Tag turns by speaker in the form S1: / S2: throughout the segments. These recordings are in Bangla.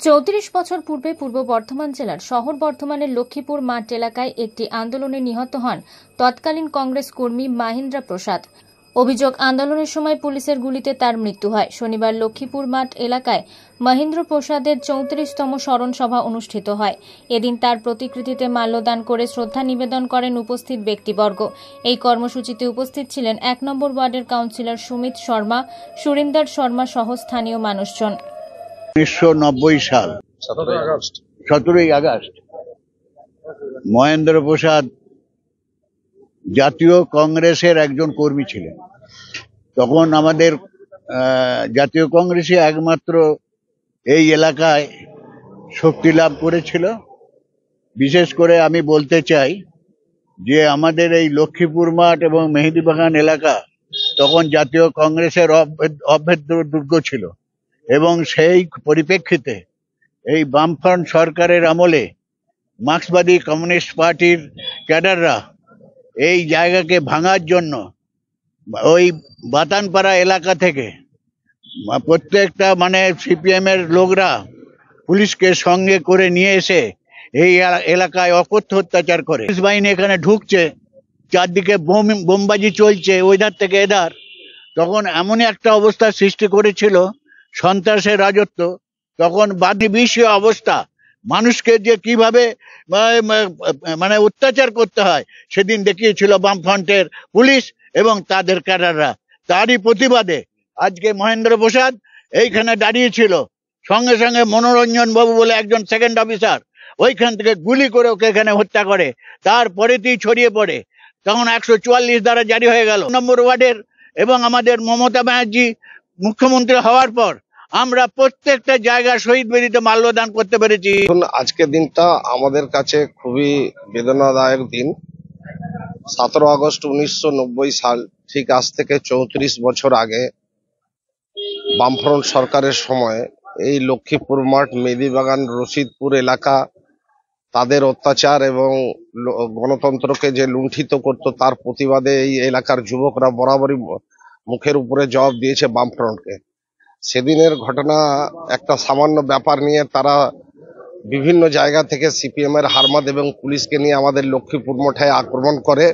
S1: 34 বছর পূর্বে পূর্ব বর্ধমান জেলার শহর বর্ধমানের লক্ষ্মীপুর মাঠ এলাকায় একটি আন্দোলনে নিহত হন তৎকালীন কংগ্রেস কর্মী মহেন্দ্র প্রসাদ। অভিযোগ, আন্দোলনের সময় পুলিশের গুলিতে তার মৃত্যু হয়। শনিবার লক্ষ্মীপুর মাঠ এলাকায় মহেন্দ্র প্রসাদের 34তম স্মরণ সভা অনুষ্ঠিত হয়। এদিন তার প্রতিকৃতিতে মাল্যদান করে শ্রদ্ধা নিবেদন করেন উপস্থিত ব্যক্তিবর্গ। এই কর্মসূচিতে উপস্থিত ছিলেন 1 নম্বর ওয়ার্ডের কাউন্সিলর সুমিত শর্মা, সুরিন্দর শর্মা সহ স্থানীয় মানুষজন।
S2: 1990 সাল 17ই আগস্ট মহেন্দ্র প্রসাদ জাতীয় কংগ্রেসের একজন কর্মী ছিলেন। তখন আমাদের জাতীয় কংগ্রেসই একমাত্র এই এলাকায় শক্তি লাভ করেছিল। বিশেষ করে আমি বলতে চাই যে আমাদের এই লক্ষ্মীপুর মাঠ এবং মেহেদিবাগান এলাকা তখন জাতীয় কংগ্রেসের অভেদ্য দুর্গ ছিল, এবং সেই পরিপ্রেক্ষিতে এই বামফ্রন্ট সরকারের আমলে মার্ক্সবাদী কমিউনিস্ট পার্টির ক্যাডাররা এই জায়গাকে ভাঙার জন্য ওই বাতানপাড়া এলাকা থেকে প্রত্যেকটা সিপিএম এর লোকরা পুলিশকে সঙ্গে করে নিয়ে এসে এই এলাকায় অকথ্য অত্যাচার করে। পুলিশ বাহিনী এখানে ঢুকছে, চারদিকে বোমবাজি চলছে ওইধার থেকে এধার। তখন এমনই একটা অবস্থার সৃষ্টি করেছিল সন্ত্রাসের রাজত্ব। তখন বাদবিষীয় অবস্থা, মানুষকে যে কিভাবে অত্যাচার করতে হয় সেদিন দেখিয়েছিল বামফ্রন্টের পুলিশ এবং তাদের ক্যাডাররা। তারই প্রতিবাদে আজকে মহেন্দ্র প্রসাদ এইখানে দাঁড়িয়েছিল। সঙ্গে সঙ্গে মনোরঞ্জন বাবু বলে একজন সেকেন্ড অফিসার ওইখান থেকে গুলি করে ওকে এখানে হত্যা করে। তারপরেতেই ছড়িয়ে পড়ে, তখন 144 দ্বারা জারি হয়ে গেল। নম্বর ওয়ার্ডের এবং আমাদের মমতা ব্যানার্জি মুখ্যমন্ত্রী হওয়ার পর আমরা প্রত্যেকটা জায়গায় শহীদ বেদিতে মাল্যদান করতে পেরেছি।
S3: আজকের দিনটা আমাদের কাছে খুবই বেদনাদায়ক দিন। 17 আগস্ট 1990 সাল, ঠিক আজ থেকে 34 বছর আগে বামফ্রন্ট সরকারের সময় এই লক্ষ্মীপুর মাঠ, মেহেদিবাগান, রশিদপুর এলাকা তাদের অত্যাচার এবং গণতন্ত্রকে যে লুণ্ঠিত করত তার প্রতিবাদে এই এলাকার যুবকরা বরাবরই মুখের উপরে জবাব দিয়েছে বামফ্রন্টকে। সেদিনের ঘটনা একটা সামান্য ব্যাপার নিয়ে তারা বিভিন্ন জায়গা থেকে সিপিএম এর হারমাদ এবং পুলিশকে নিয়ে আমাদের লক্ষ্মীপুর মাঠে আক্রমণ করে।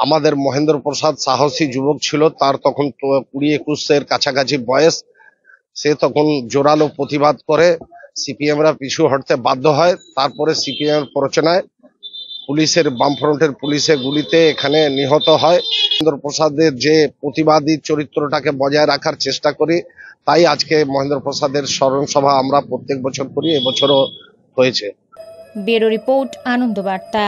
S3: আমাদের মহেন্দ্র প্রসাদ সাহসী যুবক ছিল, তার তখন 20-21 কাছাকাছি বয়স। সে তখন জোরালো প্রতিবাদ করে, সিপিএমরা পিছু হটতে বাধ্য হয়। তারপরে সিপিএম এর প্ররোচনায় পুলিশের, বামফ্রন্টের পুলিশের গুলিতে এখানে নিহত হয়। মহেন্দ্র প্রসাদের যে প্রতিবাদী চরিত্রটাকে বজায় রাখার চেষ্টা করি, তাই আজকে মহেন্দ্র প্রসাদের স্মরণ সভা আমরা প্রত্যেক বছর করি, এবছরও হয়েছে।
S1: ব্যুরো রিপোর্ট, আনন্দ বার্তা।